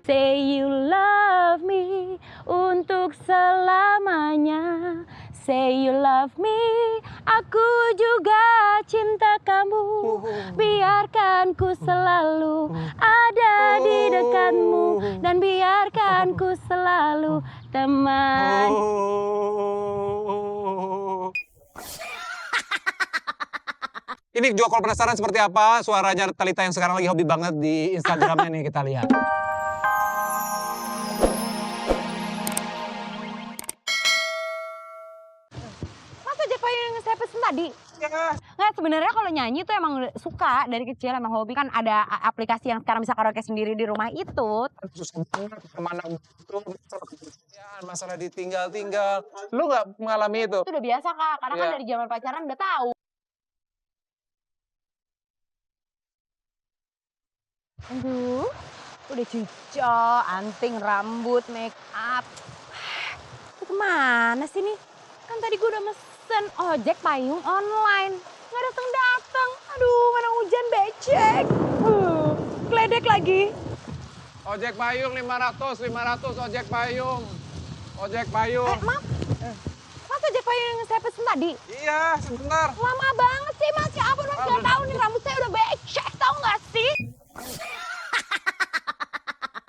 Say you love me untuk selamanya. Say you love me, aku juga cinta kamu. Biarkan ku selalu ada di dekatmu, dan biarkan ku selalu teman. Ini juga kalau penasaran seperti apa suaranya Talita yang sekarang lagi hobi banget di Instagramnya nih, kita lihat. Masa Jack Payung yang saya pesen tadi? Ya. Nggak, sebenarnya kalau nyanyi tuh emang suka dari kecil, emang hobi. Kan ada aplikasi yang sekarang bisa karaoke sendiri di rumah itu. Susah banget kemana gitu, masalah ditinggal-tinggal. Lu nggak mengalami itu? Itu udah biasa Kak, karena kan Iya. dari zaman pacaran udah tahu. Aduh, udah cuco, anting, rambut, make up. Itu kemana sih nih? Kan tadi gue udah mesen ojek payung online. Nggak dateng-dateng. Aduh, mana hujan becek. Geledek lagi. Ojek payung 500 ojek payung. Ojek payung. Maaf. Mas ojek payung yang saya pesen tadi? Iya, sebentar. Lama banget sih Mas, ya ampun Mas, nggak tahu nih rambut saya udah becek, tahu nggak sih?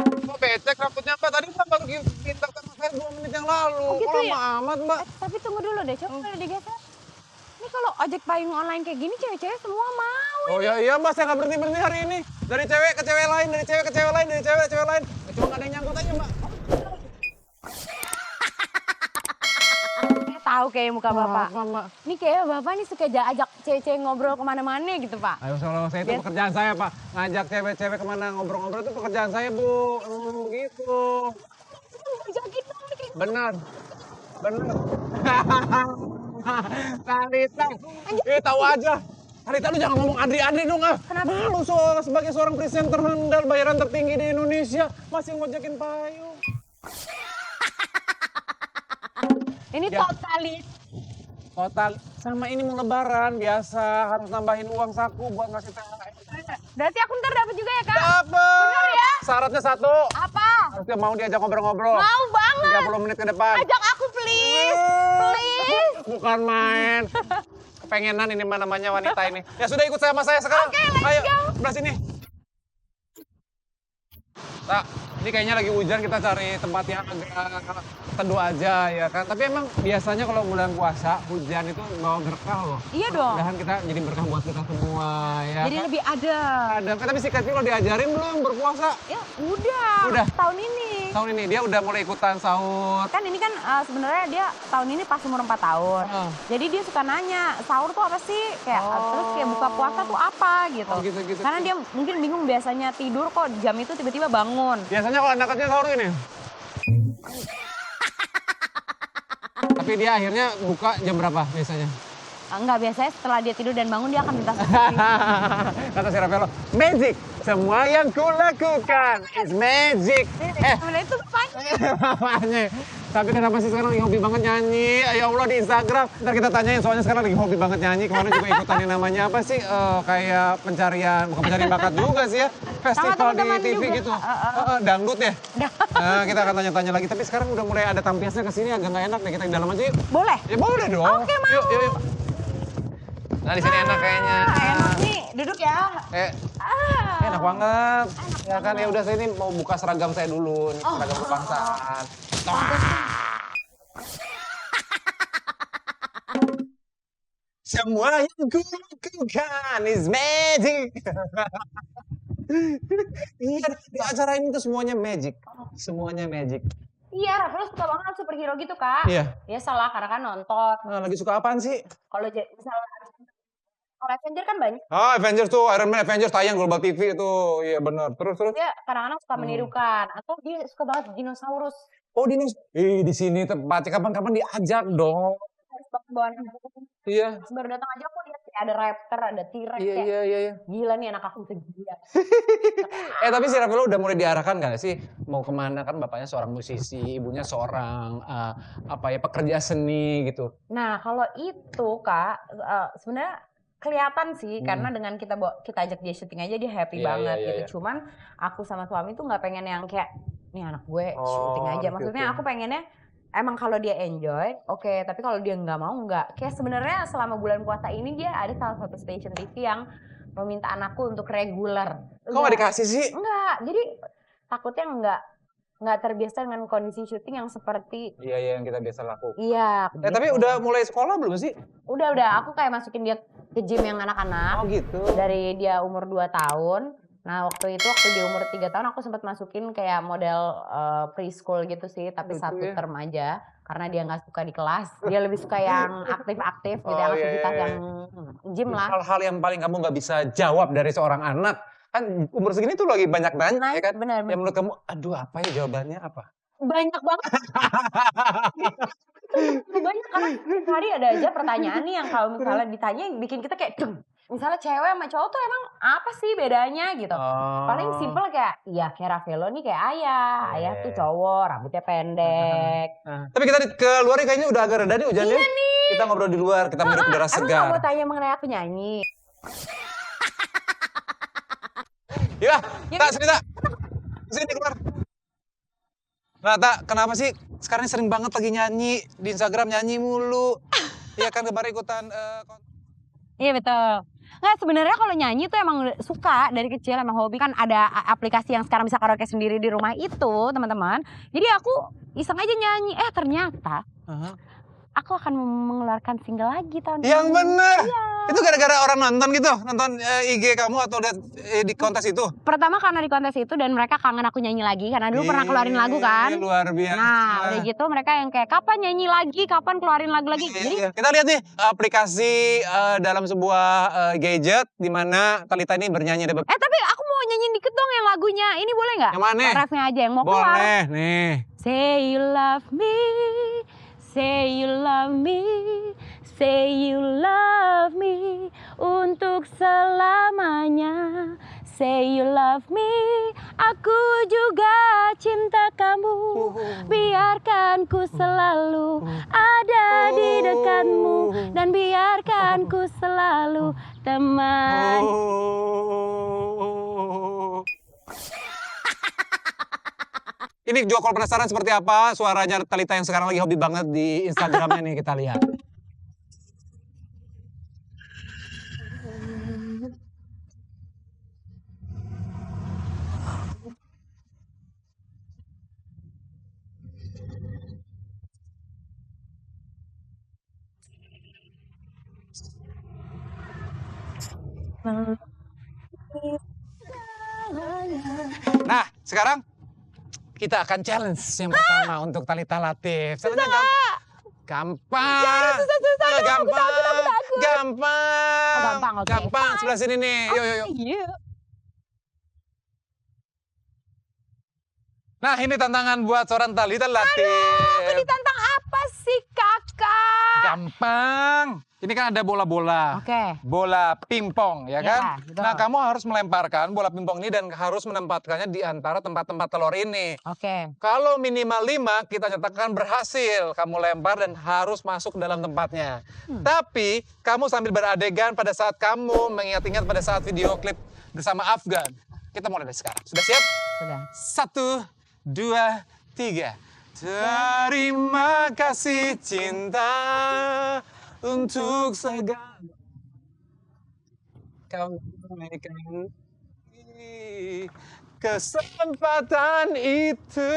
Kok becek rambutnya Mbak? Tadi Mbak baru minta sama saya 2 menit yang lalu. Oh, gitu Kok ya? lama amat Mbak? Tapi tunggu dulu deh, coba udah digeser. Ini kalau ojek payung online kayak gini cewek-cewek semua mau. Oh iya Mbak, saya nggak berhenti hari ini. Dari cewek ke cewek lain, dari cewek ke cewek lain, dari cewek ke cewek lain. Cuma nggak ada yang nyangkut aja Mbak. Tahu kayak muka Bapak. Apa, Mbak? Ini kayak Bapak nih suka ajak cewek-cewek ngobrol kemana-mana gitu Pak. Ayo kalau saya itu pekerjaan saya Pak. Ngajak cewek-cewek kemana ngobrol-ngobrol itu pekerjaan saya Bu. Begitu. Ajakin dong nih kayak Benar. Benar. Talita. Tahu aja. Talita lu jangan ngomong Adri-Adri dong ah. Kenapa? Lu sebagai seorang presenter handal bayaran tertinggi di Indonesia masih ngojekin payung. Ini Ya. Total sama ini mau lebaran biasa harus nambahin uang saku buat ngasih THR. Berarti aku ntar dapat juga ya Kak? Dapet. Bener ya? Syaratnya satu. Apa? Harus dia mau diajak ngobrol-ngobrol. Mau banget. 30 menit ke depan. Ajak aku please. Please. Bukan main. Kepengenan ini namanya wanita ini. Ya sudah ikut sama saya sekarang. Oke, let's Ayo, go. sebelah sini. Tak, ini kayaknya lagi hujan, kita cari tempat yang agak teduh aja ya kan. Tapi emang biasanya kalau bulan puasa hujan itu bawa berkah loh. Iya dong. Mudahan kita jadi berkah buat kita semua ya. Jadi kan? lebih adem. Ada. Tapi si Kevin lo diajarin belum berpuasa? Ya udah. Udah. Tahun ini. Tahun ini dia udah mulai ikutan sahur. Kan ini kan sebenarnya dia tahun ini pas umur 4 tahun. Jadi dia suka nanya, sahur tuh apa sih? Kayak terus kayak buka puasa tuh apa gitu. Oh, gitu. Karena dia mungkin bingung biasanya tidur kok jam itu tiba-tiba bangun. Biasanya kalau anak kecil sahur ini. Tapi dia akhirnya buka jam berapa biasanya? Enggak, biasanya setelah dia tidur dan bangun dia akan minta susu. Kata si Rafael, magic. Semua yang kulakukan is magic. Sebenarnya itu Apanya? Tapi kenapa sih sekarang lagi hobi banget nyanyi? Ya Allah di Instagram. Ntar kita tanyain soalnya sekarang lagi hobi banget nyanyi. Kemarin juga ikutan yang namanya apa sih? Kayak pencarian, bukan pencarian bakat juga sih ya. Festival di teman-teman TV juga. gitu. Dangdut ya? Nah, kita akan tanya-tanya lagi. Tapi sekarang udah mulai ada tampiasnya ke sini agak nggak enak deh. Kita di dalam aja yuk. boleh. Ya boleh dong. Oke, mau. Yuk. Nah, di sini enak kayaknya. Enak nih, duduk ya. Enak banget. Ya kan ya udah saya ini mau buka seragam saya dulu, nih, seragam kebangsaan. Semua yang kulakukan is magic. Iya, di acara ini tuh semuanya magic. Semuanya magic. Iya, Rafael suka banget superhero gitu, Kak. Iya. Ya salah, karena kan nonton. Nah, lagi suka apaan sih? Kalau misalnya Avenger kan banyak. Oh, Avengers tuh, Iron Man Avengers tayang Global TV itu. Iya benar. Terus. Dia kadang-kadang suka menirukan. Atau dia suka banget dinosaurus. Oh, di sini tempatnya kapan-kapan diajak dong. Harus bawa Iya. baru datang aja aku lihat ada raptor, ada T-Rex ya. Iya. Gila nih anak aku segila. Tapi si Rafael udah mulai diarahkan nggak sih mau kemana, kan bapaknya seorang musisi, ibunya seorang pekerja seni gitu. Nah kalau itu Kak, sebenarnya kelihatan sih karena dengan kita ajak dia syuting aja dia happy banget gitu. Cuman aku sama suami tuh nggak pengen yang kayak nih anak gue syuting aja. Maksudnya aku pengennya emang kalau dia enjoy, oke. Tapi kalau dia nggak mau nggak. Kayak sebenarnya selama bulan puasa ini dia ada salah satu stasiun TV yang meminta anakku untuk reguler. Kok nggak dikasih sih? Enggak. Jadi takutnya nggak terbiasa dengan kondisi syuting yang seperti yang kita biasa lakukan. Iya. Gitu. Tapi udah mulai sekolah belum sih? Udah. Aku kayak masukin dia ke gym yang anak-anak. Oh gitu. Dari dia umur 2 tahun. Nah waktu dia umur 3 tahun aku sempat masukin kayak model preschool gitu sih. Tapi satu term aja. Karena dia gak suka di kelas. Dia lebih suka yang aktif-aktif gitu. Yang aktivitas yang gym lah. Hal-hal yang paling kamu gak bisa jawab dari seorang anak. Kan umur segini tuh lagi banyak ya kan? Benar. Yang menurut kamu, aduh apa ya jawabannya apa? Banyak banget. Banyak karena hari ada aja pertanyaan nih yang kalau misalnya ditanya bikin kita kayak misalnya cewek sama cowok tuh emang apa sih bedanya gitu. Paling simple kayak kayak Ravelo nih kayak ayah tuh cowok rambutnya pendek. Tapi kita keluar kayaknya udah agak reda nih hujannya. Iya nih. Kita ngobrol di luar, kita menghirup udara segar. Emang kamu tanya mengenai aku nyanyi? Iya, Tak cerita. Sini keluar. Nah, Tak, kenapa sih sekarang sering banget lagi nyanyi di Instagram nyanyi mulu? Iya kan kemarin ikutan Iya betul. Nggak, sebenarnya kalau nyanyi tuh emang suka dari kecil, emang hobi. Kan ada aplikasi yang sekarang bisa karaoke sendiri di rumah itu, teman-teman. Jadi aku iseng aja nyanyi. Ternyata aku akan mengeluarkan single lagi tahun ini. Yang bener. Iya. Itu gara-gara orang nonton gitu? Nonton IG kamu atau lihat di kontes itu? Pertama karena di kontes itu dan mereka kangen aku nyanyi lagi. Karena dulu pernah keluarin lagu kan. Luar biasa. Nah udah gitu mereka yang kayak kapan nyanyi lagi, kapan keluarin lagu lagi. Jadi kita lihat nih aplikasi dalam sebuah gadget di mana Talita ini bernyanyi. Tapi aku mau nyanyiin dikit dong yang lagunya. Ini boleh nggak? Yang mana? Refnya aja yang mau keluar. Boleh nih. Say you love me, say you love me, say you love me untuk selamanya. Say you love me, aku juga cinta kamu. Biarkan ku selalu ada di dekatmu dan biarkan ku selalu teman. Ini juga kalau penasaran seperti apa suaranya Talita yang sekarang lagi hobi banget di Instagramnya nih kita lihat. Nah, sekarang kita akan challenge yang pertama untuk Talita Latif. Susah gak? Gampang. Susah. Gampang. Gampang, oke. Gampang, sebelah sini nih. Yuk. Nah, ini tantangan buat seorang Talita Latif. Aduh, aku ditantang apa sih kakak? Gampang. Ini kan ada bola-bola. Oke. Bola pingpong, ya kan? Betul. Nah, kamu harus melemparkan bola pingpong ini dan harus menempatkannya di antara tempat-tempat telur ini. Oke. Kalau minimal 5, kita nyatakan berhasil. Kamu lempar dan harus masuk dalam tempatnya. Tapi, kamu sambil beradegan pada saat kamu mengingat-ingat pada saat video klip bersama Afgan. Kita mulai dari sekarang. Sudah siap? Sudah. 1, 2, 3. Terima kasih cinta untuk segala kau berikan kesempatan itu.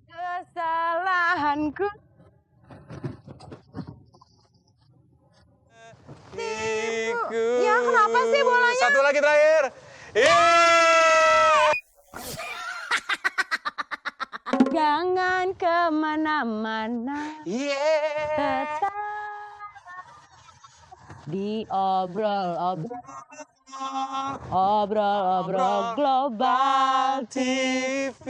Kesalahanku. Ya kenapa sih bolanya? Satu lagi terakhir. Jangan kemana-mana. Tetap obrol global TV.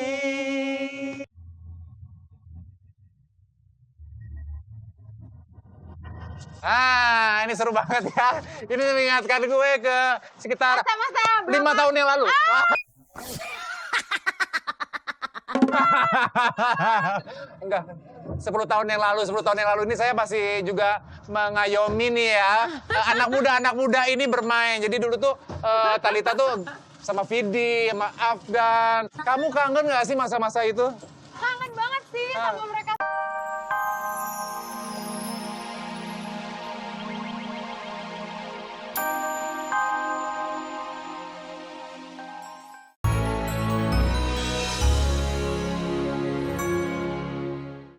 Ini seru banget ya. Ini mengingatkan gue ke sekitar 5 tahun yang lalu. Enggak. 10 tahun yang lalu ini saya masih juga mengayomi nih ya. Anak muda ini bermain. Jadi dulu tuh Thalita tuh sama Vidi, sama Afgan. Kamu kangen nggak sih masa-masa itu? Kangen banget sih sama mereka